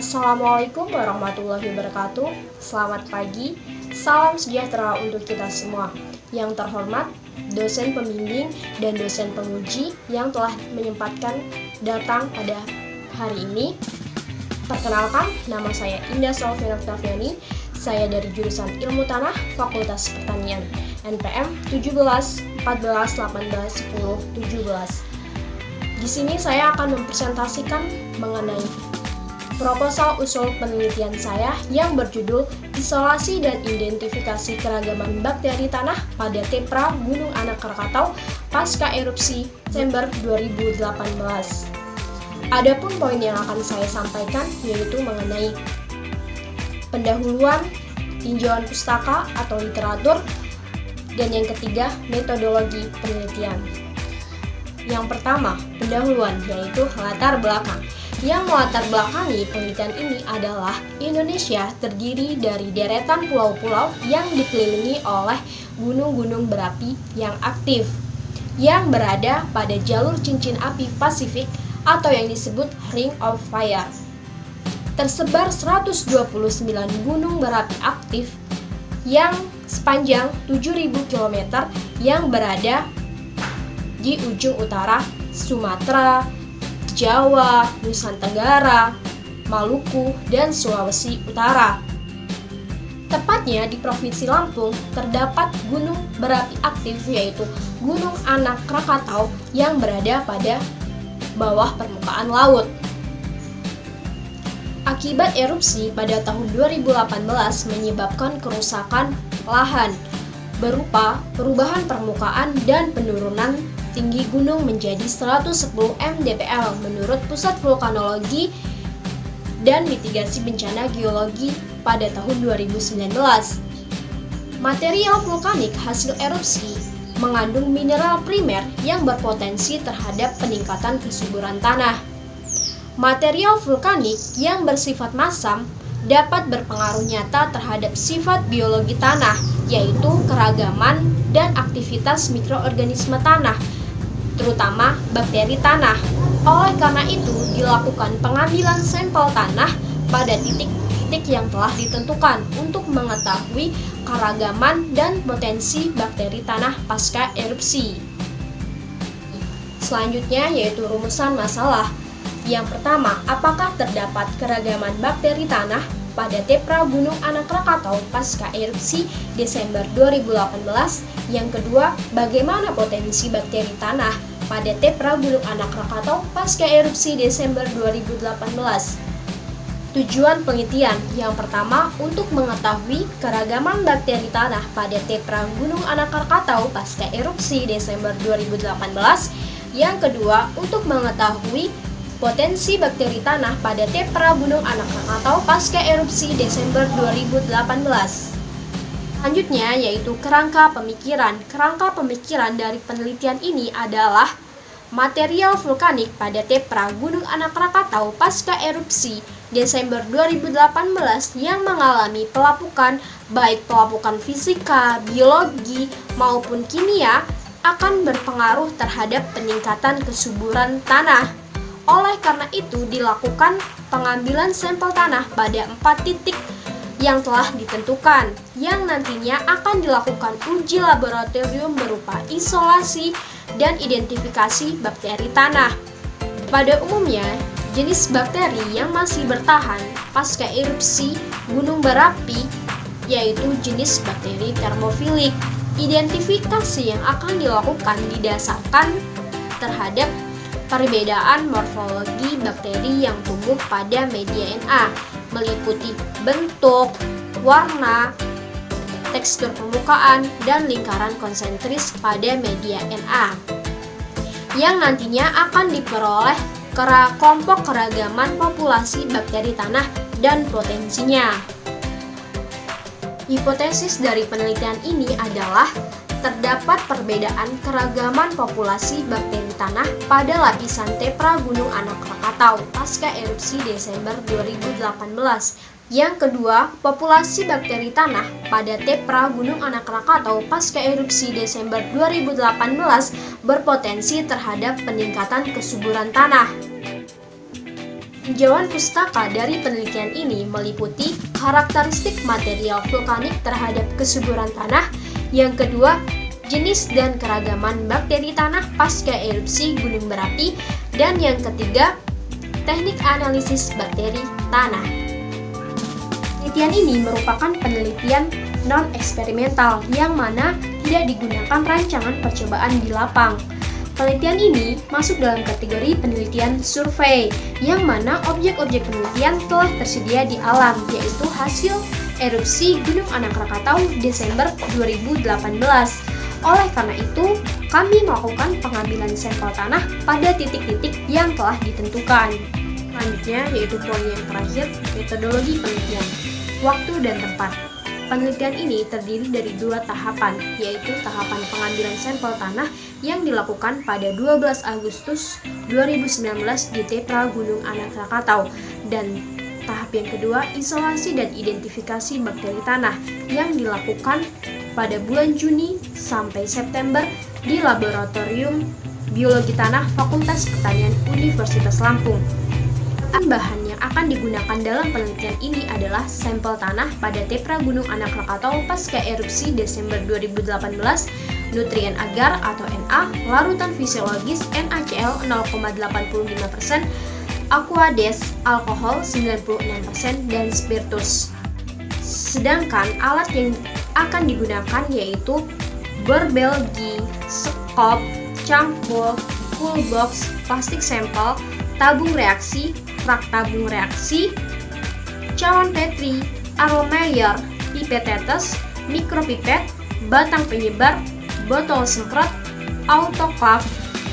Assalamualaikum warahmatullahi wabarakatuh. Selamat pagi, salam sejahtera untuk kita semua. Yang terhormat, dosen pembimbing dan dosen penguji yang telah menyempatkan datang pada hari ini. Perkenalkan, nama saya Indah Solvina Octaviani. Saya dari jurusan Ilmu Tanah, Fakultas Pertanian, NPM 17 14 18 10 17. Di sini saya akan mempresentasikan mengenai proposal usul penelitian saya yang berjudul Isolasi dan Identifikasi Keragaman Bakteri Tanah pada Tepra Gunung Anak Krakatau pasca erupsi Desember 2018. Adapun poin yang akan saya sampaikan yaitu mengenai pendahuluan, tinjauan pustaka atau literatur, dan yang ketiga metodologi penelitian. Yang pertama, pendahuluan yaitu latar belakang. Yang melatar belakangi penelitian ini adalah Indonesia terdiri dari deretan pulau-pulau yang dikelilingi oleh gunung-gunung berapi yang aktif yang berada pada jalur cincin api Pasifik atau yang disebut Ring of Fire. Tersebar 129 gunung berapi aktif yang sepanjang 7.000 km yang berada di ujung utara Sumatera, Jawa, Nusa Tenggara, Maluku, dan Sulawesi Utara. Tepatnya di Provinsi Lampung terdapat gunung berapi aktif yaitu Gunung Anak Krakatau yang berada pada bawah permukaan laut. Akibat erupsi pada tahun 2018 menyebabkan kerusakan lahan berupa perubahan permukaan dan penurunan tinggi gunung menjadi 110 mdpl menurut Pusat Vulkanologi dan Mitigasi Bencana Geologi pada tahun 2019. Material vulkanik hasil erupsi mengandung mineral primer yang berpotensi terhadap peningkatan kesuburan tanah. Material vulkanik yang bersifat masam dapat berpengaruh nyata terhadap sifat biologi tanah, yaitu keragaman dan aktivitas mikroorganisme tanah, terutama bakteri tanah. Oleh karena itu, dilakukan pengambilan sampel tanah pada titik-titik yang telah ditentukan untuk mengetahui keragaman dan potensi bakteri tanah pasca erupsi. Selanjutnya yaitu rumusan masalah. Yang pertama, apakah terdapat keragaman bakteri tanah pada Tepra Gunung Anak Krakatau pasca erupsi Desember 2018? Yang kedua, bagaimana potensi bakteri tanah pada Tepra Gunung Anak Krakatau pasca erupsi Desember 2018? Tujuan penelitian yang pertama untuk mengetahui keragaman bakteri tanah pada Tepra Gunung Anak Krakatau pasca erupsi Desember 2018. Yang kedua, untuk mengetahui potensi bakteri tanah pada Tepra Gunung Anak Krakatau pasca erupsi Desember 2018. Selanjutnya yaitu kerangka pemikiran. Kerangka pemikiran dari penelitian ini adalah material vulkanik pada Tepra Gunung Anak Krakatau pasca erupsi Desember 2018 yang mengalami pelapukan, baik pelapukan fisika, biologi, maupun kimia, akan berpengaruh terhadap peningkatan kesuburan tanah. Oleh karena itu, dilakukan pengambilan sampel tanah pada 4 titik yang telah ditentukan, yang nantinya akan dilakukan uji laboratorium berupa isolasi dan identifikasi bakteri tanah. Pada umumnya, jenis bakteri yang masih bertahan pasca erupsi gunung berapi yaitu jenis bakteri termofilik. Identifikasi yang akan dilakukan didasarkan terhadap perbedaan morfologi bakteri yang tumbuh pada media Na, meliputi bentuk, warna, tekstur permukaan, dan lingkaran konsentris pada media Na, yang nantinya akan diperoleh kelompok keragaman populasi bakteri tanah dan potensinya. Hipotesis dari penelitian ini adalah terdapat perbedaan keragaman populasi bakteri tanah pada lapisan Tepra Gunung Anak Krakatau pasca erupsi Desember 2018. Yang kedua, populasi bakteri tanah pada Tepra Gunung Anak Krakatau pasca erupsi Desember 2018 berpotensi terhadap peningkatan kesuburan tanah. Tinjauan pustaka dari penelitian ini meliputi karakteristik material vulkanik terhadap kesuburan tanah, yang kedua, jenis dan keragaman bakteri tanah pasca erupsi gunung berapi, dan yang ketiga, teknik analisis bakteri tanah. Penelitian ini merupakan penelitian non-eksperimental yang mana tidak digunakan rancangan percobaan di lapang. Penelitian ini masuk dalam kategori penelitian survei, yang mana objek-objek penelitian telah tersedia di alam, yaitu hasil erupsi Gunung Anak Rakatau Desember 2018. Oleh karena itu, kami melakukan pengambilan sampel tanah pada titik-titik yang telah ditentukan. Selanjutnya, yaitu poin yang terakhir, metodologi penelitian, waktu dan tempat. Penelitian ini terdiri dari 2 tahapan, yaitu tahapan pengambilan sampel tanah yang dilakukan pada 12 Agustus 2019 di Tepra Gunung Anak Rakatau, dan tahap yang kedua, isolasi dan identifikasi bakteri tanah yang dilakukan pada bulan Juni sampai September di Laboratorium Biologi Tanah Fakultas Pertanian Universitas Lampung. Bahan yang akan digunakan dalam penelitian ini adalah sampel tanah pada Tepra Gunung Anak Rakatau pasca erupsi Desember 2018, nutrien agar atau Na, larutan fisiologis NaCl 0,85%, aquades alkohol 96%, dan spiritus. Sedangkan alat yang akan digunakan yaitu Borbelgi, skop, cangkul, full box, plastik sampel, tabung reaksi, rak tabung reaksi, cawan Petri, Erlenmeyer, pipet tetes, mikropipet, batang penyebar, botol semprot, autoclave,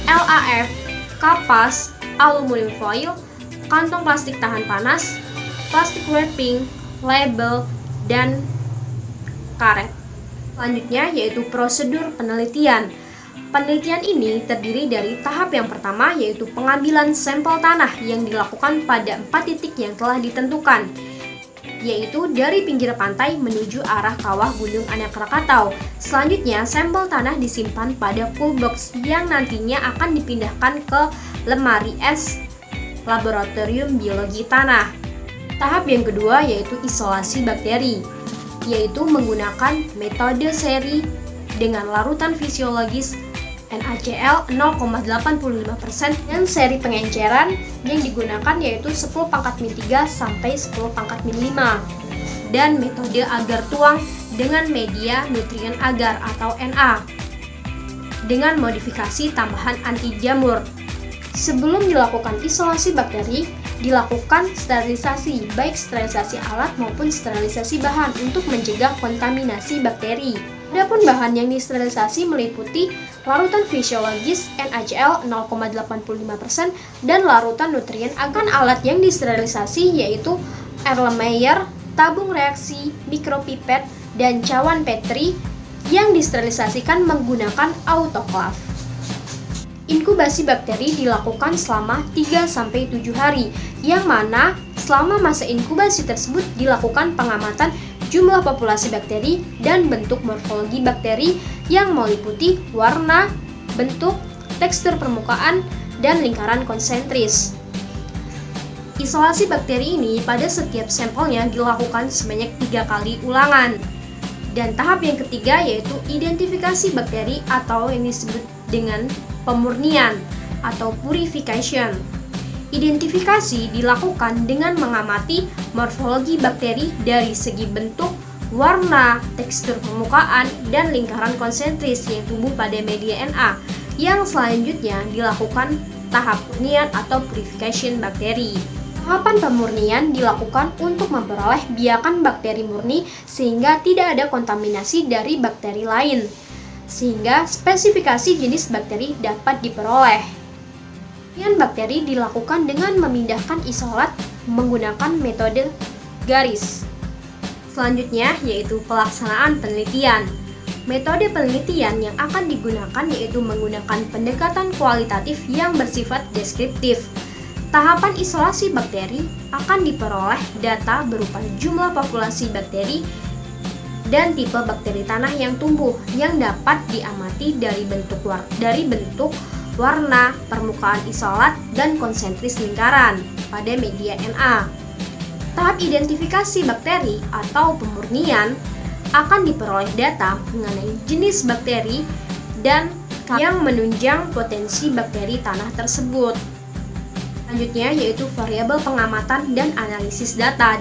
LAF, kapas, aluminium foil, kantong plastik tahan panas, plastik wrapping, label, dan karet. Selanjutnya yaitu prosedur penelitian. Penelitian ini terdiri dari tahap yang pertama, yaitu pengambilan sampel tanah yang dilakukan pada 4 titik yang telah ditentukan, yaitu dari pinggir pantai menuju arah kawah Gunung Anak Rakatau. Selanjutnya, sampel tanah disimpan pada cool box yang nantinya akan dipindahkan ke lemari es Laboratorium Biologi Tanah. Tahap yang kedua yaitu isolasi bakteri, yaitu menggunakan metode seri dengan larutan fisiologis NaCl 0,85% dan seri pengenceran yang digunakan yaitu 10⁻³ sampai 10⁻⁵, dan metode agar tuang dengan media nutrien agar atau Na dengan modifikasi tambahan anti jamur. Sebelum dilakukan isolasi bakteri, dilakukan sterilisasi, baik sterilisasi alat maupun sterilisasi bahan untuk mencegah kontaminasi bakteri. Adapun bahan yang disterilisasi meliputi larutan fisiologis NaCl 0,85% dan larutan nutrien agar. Alat yang disterilisasi yaitu Erlenmeyer, tabung reaksi, mikropipet, dan cawan Petri yang disterilisasikan menggunakan autoclave. Inkubasi bakteri dilakukan selama 3-7 hari, yang mana selama masa inkubasi tersebut dilakukan pengamatan jumlah populasi bakteri dan bentuk morfologi bakteri yang meliputi warna, bentuk, tekstur permukaan, dan lingkaran konsentris. Isolasi bakteri ini pada setiap sampelnya dilakukan sebanyak 3 kali ulangan. Dan tahap yang ketiga yaitu identifikasi bakteri atau yang disebut dengan pemurnian atau purification. Identifikasi dilakukan dengan mengamati morfologi bakteri dari segi bentuk, warna, tekstur permukaan, dan lingkaran konsentris yang tumbuh pada media Na. Yang selanjutnya dilakukan tahap pemurnian atau purification bakteri. Tahapan pemurnian dilakukan untuk memperoleh biakan bakteri murni sehingga tidak ada kontaminasi dari bakteri lain, sehingga spesifikasi jenis bakteri dapat diperoleh. Penelitian bakteri dilakukan dengan memindahkan isolat menggunakan metode garis. Selanjutnya yaitu pelaksanaan penelitian. Metode penelitian yang akan digunakan yaitu menggunakan pendekatan kualitatif yang bersifat deskriptif. Tahapan isolasi bakteri akan diperoleh data berupa jumlah populasi bakteri dan tipe bakteri tanah yang tumbuh yang dapat diamati dari bentuk warna, permukaan isolat, dan konsentris lingkaran pada media Na. Tahap identifikasi bakteri atau pemurnian akan diperoleh data mengenai jenis bakteri dan yang menunjang potensi bakteri tanah tersebut. Selanjutnya yaitu variabel pengamatan dan analisis data.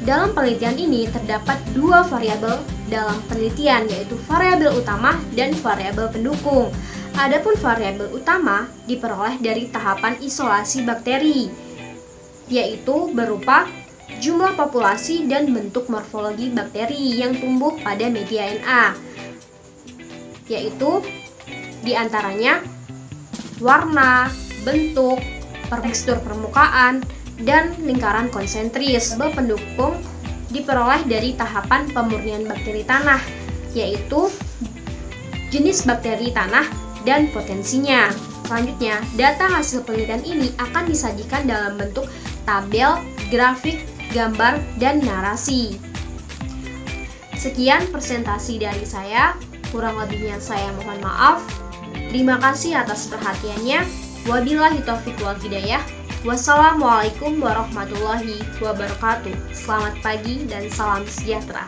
Dalam penelitian ini terdapat dua variabel dalam penelitian, yaitu variabel utama dan variabel pendukung. Adapun variabel utama diperoleh dari tahapan isolasi bakteri, yaitu berupa jumlah populasi dan bentuk morfologi bakteri yang tumbuh pada media Na, yaitu diantaranya warna, bentuk, tekstur permukaan, dan lingkaran konsentris. Variabel pendukung diperoleh dari tahapan pemurnian bakteri tanah, yaitu jenis bakteri tanah dan potensinya. Selanjutnya, data hasil penelitian ini akan disajikan dalam bentuk tabel, grafik, gambar, dan narasi. Sekian presentasi dari saya, kurang lebihnya saya mohon maaf. Terima kasih atas perhatiannya. Wabillahi taufiq wal hidayah. Wassalamualaikum warahmatullahi wabarakatuh. Selamat pagi dan salam sejahtera.